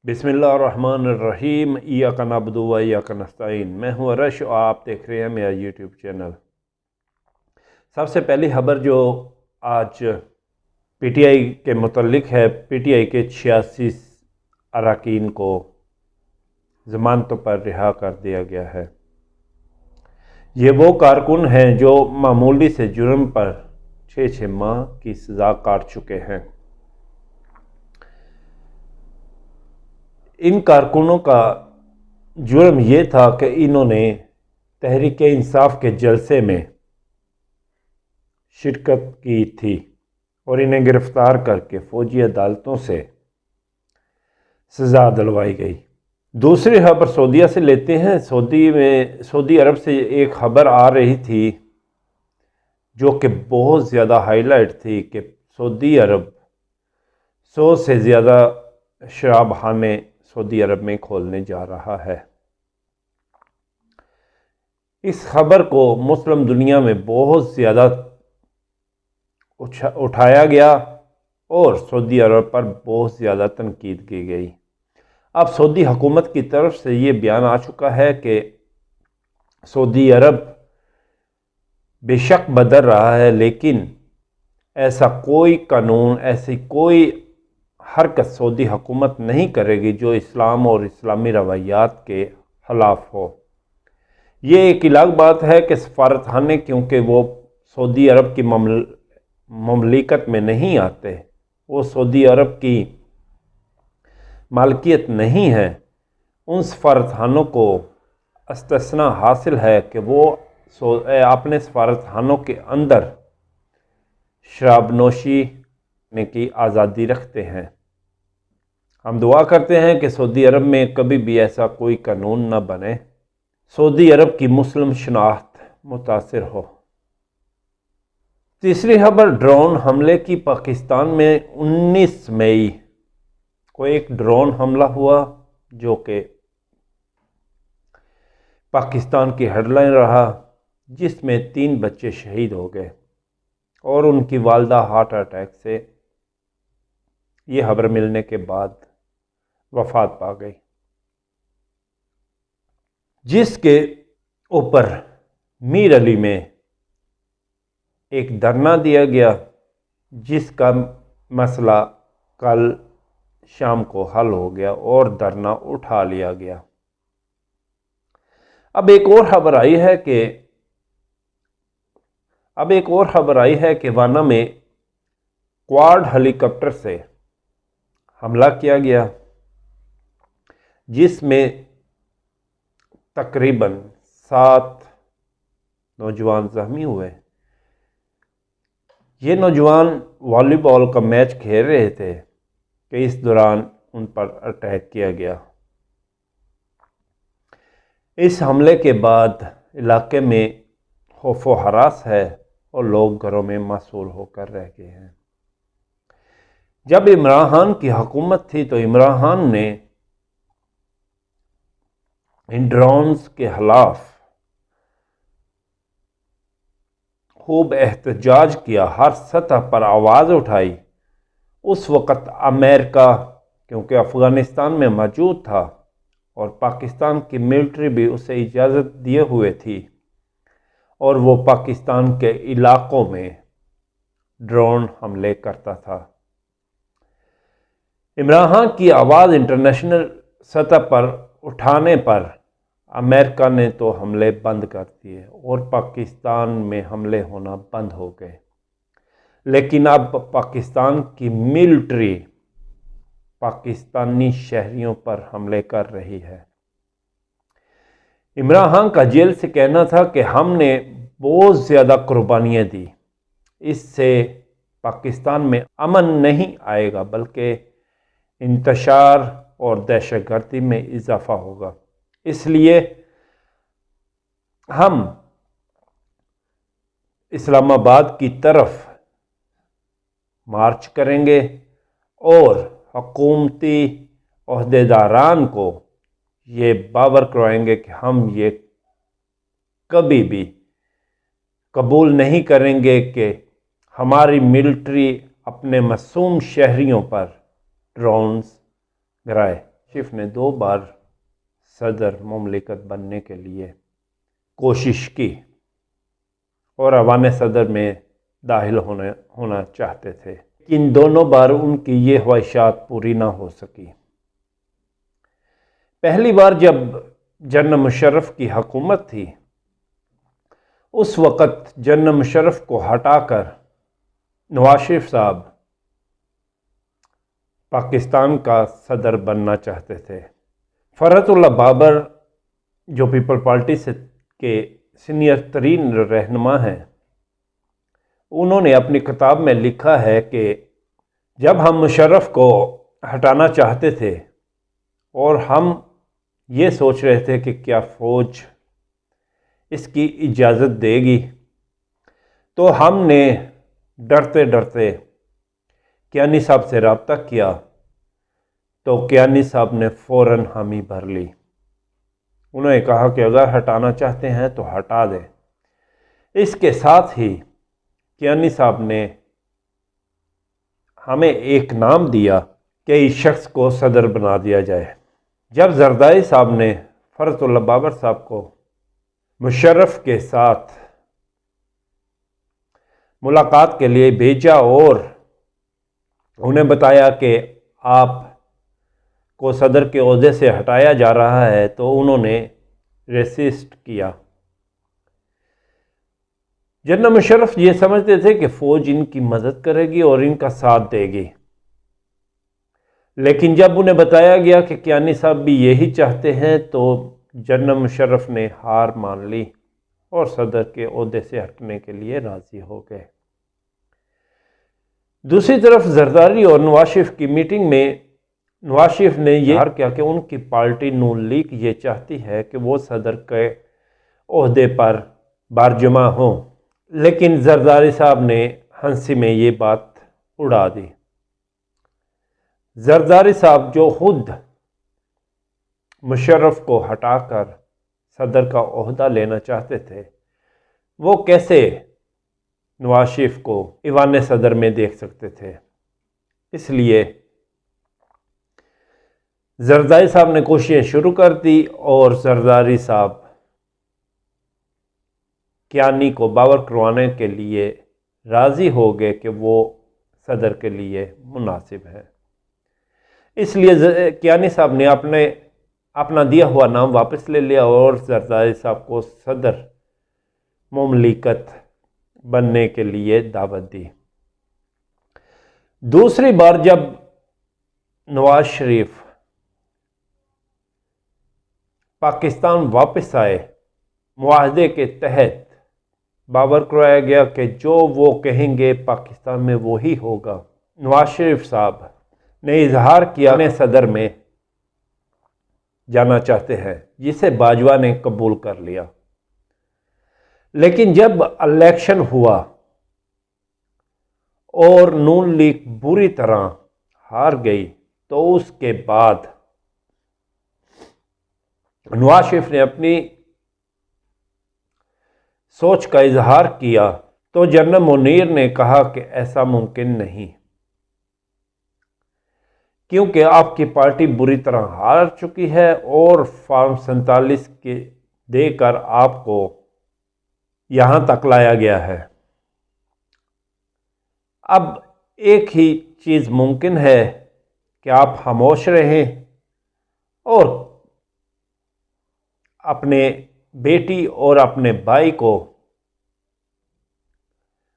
بسم اللہ الرحمن الرحیم، ایاک نعبد و ایاک نستعین۔ میں ہوں عرش اور آپ دیکھ رہے ہیں میرا یوٹیوب چینل۔ سب سے پہلی خبر جو آج پی ٹی آئی کے متعلق ہے، پی ٹی آئی کے 86 اراکین کو ضمانتوں پر رہا کر دیا گیا ہے۔ یہ وہ کارکن ہیں جو معمولی سے جرم پر 6 ماہ کی سزا کاٹ چکے ہیں۔ ان کارکنوں کا جرم یہ تھا کہ انہوں نے تحریک انصاف کے جلسے میں شرکت کی تھی اور انہیں گرفتار کر کے فوجی عدالتوں سے سزا دلوائی گئی۔ دوسری خبر سعودیہ سے لیتے ہیں۔ سعودی عرب سے ایک خبر آ رہی تھی جو کہ بہت زیادہ ہائی لائٹ تھی کہ سعودی عرب 100 سے زیادہ شراب خانے سعودی عرب میں کھولنے جا رہا ہے۔ اس خبر کو مسلم دنیا میں بہت زیادہ اٹھایا گیا اور سعودی عرب پر بہت زیادہ تنقید کی گئی۔ اب سعودی حکومت کی طرف سے یہ بیان آ چکا ہے کہ سعودی عرب بے شک بدل رہا ہے، لیکن ایسا کوئی قانون، ایسی کوئی حرکت سعودی حکومت نہیں کرے گی جو اسلام اور اسلامی روایات کے خلاف ہو۔ یہ ایک الگ بات ہے کہ سفارت خانے کیونکہ وہ سعودی عرب کی مملکت میں نہیں آتے، وہ سعودی عرب کی مالکیت نہیں ہے، ان سفارت خانوں کو استثناء حاصل ہے کہ وہ اپنے سفارت خانوں کے اندر شراب نوشی کی آزادی رکھتے ہیں۔ ہم دعا کرتے ہیں کہ سعودی عرب میں کبھی بھی ایسا کوئی قانون نہ بنے، سعودی عرب کی مسلم شناخت متاثر ہو۔ تیسری خبر ڈرون حملے کی۔ پاکستان میں 19 مئی کو ایک ڈرون حملہ ہوا جو کہ پاکستان کی ہیڈ لائن رہا، جس میں 3 بچے شہید ہو گئے اور ان کی والدہ ہارٹ اٹیک سے یہ خبر ملنے کے بعد وفات پا گئی، جس کے اوپر میر علی میں ایک دھرنا دیا گیا، جس کا مسئلہ کل شام کو حل ہو گیا اور دھرنا اٹھا لیا گیا۔ اب ایک اور خبر آئی ہے کہ وانا میں کوارڈ ہیلی کاپٹر سے حملہ کیا گیا، جس میں تقریباً 7 نوجوان زخمی ہوئے۔ یہ نوجوان والی بال کا میچ کھیل رہے تھے کہ اس دوران ان پر اٹیک کیا گیا۔ اس حملے کے بعد علاقے میں خوف و ہراس ہے اور لوگ گھروں میں محصور ہو کر رہ گئے ہیں۔ جب عمران خان کی حکومت تھی تو عمران خان نے ان ڈرونز کے خلاف خوب احتجاج کیا، ہر سطح پر آواز اٹھائی۔ اس وقت امریکہ کیونکہ افغانستان میں موجود تھا اور پاکستان کی ملٹری بھی اسے اجازت دیے ہوئے تھی اور وہ پاکستان کے علاقوں میں ڈرون حملے کرتا تھا۔ عمران خان کی آواز انٹرنیشنل سطح پر اٹھانے پر امریکہ نے تو حملے بند کر دیے اور پاکستان میں حملے ہونا بند ہو گئے، لیکن اب پاکستان کی ملٹری پاکستانی شہریوں پر حملے کر رہی ہے۔ عمران خان کا جیل سے کہنا تھا کہ ہم نے بہت زیادہ قربانیاں دی، اس سے پاکستان میں امن نہیں آئے گا بلکہ انتشار اور دہشت گردی میں اضافہ ہوگا، اس لیے ہم اسلام آباد کی طرف مارچ کریں گے اور حکومتی عہدیداران کو یہ باور کروائیں گے کہ ہم یہ کبھی بھی قبول نہیں کریں گے کہ ہماری ملٹری اپنے معصوم شہریوں پر ڈرونز گرائے۔ شریف نے 2 بار صدر مملکت بننے کے لیے کوشش کی اور ایوان صدر میں داخل ہونا چاہتے تھے، لیکن دونوں بار ان کی یہ خواہشات پوری نہ ہو سکی۔ پہلی بار جب جنرل مشرف کی حکومت تھی، اس وقت جنرل مشرف کو ہٹا کر نواز شریف صاحب پاکستان کا صدر بننا چاہتے تھے۔ فرحت اللہ بابر جو پیپل پارٹی کے سینئر ترین رہنما ہیں، انہوں نے اپنی کتاب میں لکھا ہے کہ جب ہم مشرف کو ہٹانا چاہتے تھے اور ہم یہ سوچ رہے تھے کہ کیا فوج اس کی اجازت دے گی، تو ہم نے ڈرتے ڈرتے کیانی صاحب سے رابطہ کیا، تو کیانی صاحب نے فوراً حامی بھر لی۔ انہوں نے کہا کہ اگر ہٹانا چاہتے ہیں تو ہٹا دیں۔ اس کے ساتھ ہی کیانی صاحب نے ہمیں ایک نام دیا کہ اس شخص کو صدر بنا دیا جائے۔ جب زرداری صاحب نے فرحت اللہ بابر صاحب کو مشرف کے ساتھ ملاقات کے لیے بھیجا اور انہیں بتایا کہ آپ کو صدر کے عہدے سے ہٹایا جا رہا ہے، تو انہوں نے ریسسٹ کیا۔ جنرل مشرف یہ سمجھتے تھے کہ فوج ان کی مدد کرے گی اور ان کا ساتھ دے گی، لیکن جب انہیں بتایا گیا کہ کیانی صاحب بھی یہی چاہتے ہیں، تو جنرل مشرف نے ہار مان لی اور صدر کے عہدے سے ہٹنے کے لیے راضی ہو گئے۔ دوسری طرف زرداری اور نواز شریف کی میٹنگ میں نواز شریف نے یہ اظہار کیا کہ ان کی پارٹی نون لیگ یہ چاہتی ہے کہ وہ صدر کے عہدے پر برجمہ ہوں، لیکن زرداری صاحب نے ہنسی میں یہ بات اڑا دی۔ زرداری صاحب جو خود مشرف کو ہٹا کر صدر کا عہدہ لینا چاہتے تھے، وہ کیسے نواز شریف کو ایوان صدر میں دیکھ سکتے تھے؟ اس لیے زرداری صاحب نے کوششیں شروع کر دی اور زرداری صاحب کیانی کو باور کروانے کے لیے راضی ہو گئے کہ وہ صدر کے لیے مناسب ہے۔ اس لیے کیانی صاحب نے اپنا دیا ہوا نام واپس لے لیا اور زرداری صاحب کو صدر مملکت بننے کے لیے دعوت دی۔ دوسری بار جب نواز شریف پاکستان واپس آئے، معاہدے کے تحت باور کرایا گیا کہ جو وہ کہیں گے پاکستان میں وہی ہوگا۔ نواز شریف صاحب نے اظہار کیا کہ صدر میں جانا چاہتے ہیں، جسے باجوہ نے قبول کر لیا۔ لیکن جب الیکشن ہوا اور نون لیگ بری طرح ہار گئی، تو اس کے بعد نواز شریف نے اپنی سوچ کا اظہار کیا، تو جنرل منیر نے کہا کہ ایسا ممکن نہیں، کیونکہ آپ کی پارٹی بری طرح ہار چکی ہے اور فارم 47 کے دے کر آپ کو یہاں تک لایا گیا ہے۔ اب ایک ہی چیز ممکن ہے کہ آپ خاموش رہیں اور اپنے بیٹی اور اپنے بھائی کو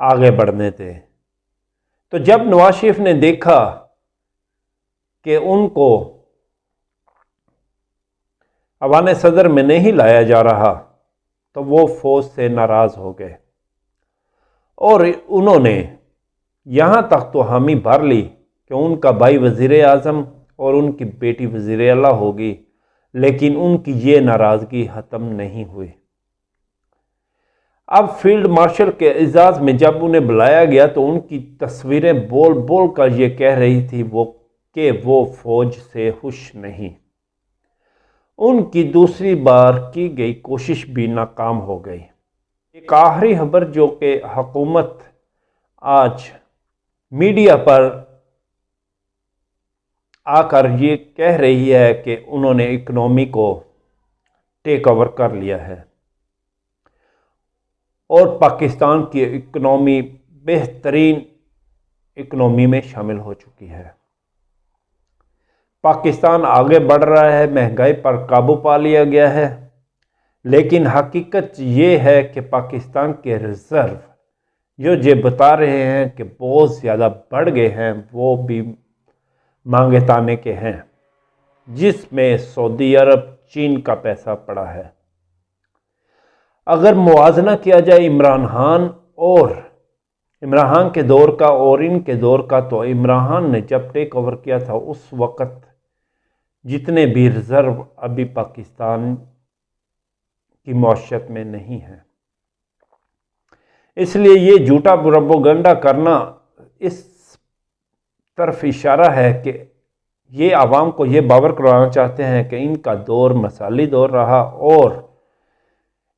آگے بڑھنے دیں۔ تو جب نواز شریف نے دیکھا کہ ان کو ایوان صدر میں نہیں لایا جا رہا، تو وہ فوج سے ناراض ہو گئے اور انہوں نے یہاں تک تو حامی بھر لی کہ ان کا بھائی وزیر اعظم اور ان کی بیٹی وزیر اعلیٰ ہوگی، لیکن ان کی یہ ناراضگی ختم نہیں ہوئی۔ اب فیلڈ مارشل کے اعزاز میں جب انہیں بلایا گیا، تو ان کی تصویریں بول بول کر یہ کہہ رہی تھی کہ وہ فوج سے خوش نہیں۔ ان کی دوسری بار کی گئی کوشش بھی ناکام ہو گئی۔ ایک آخری خبر جو کہ حکومت آج میڈیا پر آ کر یہ کہہ رہی ہے کہ انہوں نے اکنامی کو ٹیک اوور کر لیا ہے اور پاکستان کی اکنامی بہترین اکنامی میں شامل ہو چکی ہے۔ پاکستان آگے بڑھ رہا ہے، مہنگائی پر قابو پا لیا گیا ہے، لیکن حقیقت یہ ہے کہ پاکستان کے ریزرو جو یہ بتا رہے ہیں کہ بہت زیادہ بڑھ گئے ہیں، وہ بھی مانگے تانے کے ہیں، جس میں سعودی عرب، چین کا پیسہ پڑا ہے۔ اگر موازنہ کیا جائے عمران خان کے دور کا اور ان کے دور کا، تو عمران خان نے جب ٹیک اوور کیا تھا اس وقت جتنے بھی ریزرو ابھی پاکستان کی معیشت میں نہیں ہیں۔ اس لیے یہ جھوٹا پروپیگنڈا کرنا اس طرف اشارہ ہے کہ یہ عوام کو یہ باور کروانا چاہتے ہیں کہ ان کا دور مثالی دور رہا، اور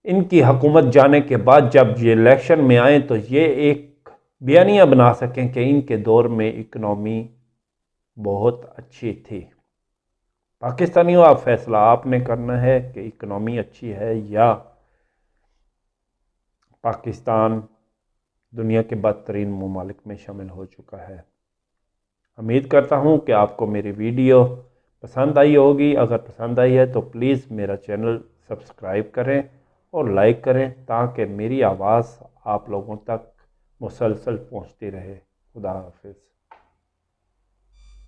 ان کی حکومت جانے کے بعد جب یہ الیکشن میں آئیں تو یہ ایک بیانیہ بنا سکیں کہ ان کے دور میں اکنامی بہت اچھی تھی۔ پاکستانیوں، آپ فیصلہ آپ نے کرنا ہے کہ اکنامی اچھی ہے یا پاکستان دنیا کے بدترین ممالک میں شامل ہو چکا ہے۔ امید کرتا ہوں کہ آپ کو میری ویڈیو پسند آئی ہوگی۔ اگر پسند آئی ہے تو پلیز میرا چینل سبسکرائب کریں اور لائک کریں تاکہ میری آواز آپ لوگوں تک مسلسل پہنچتی رہے۔ خدا حافظ۔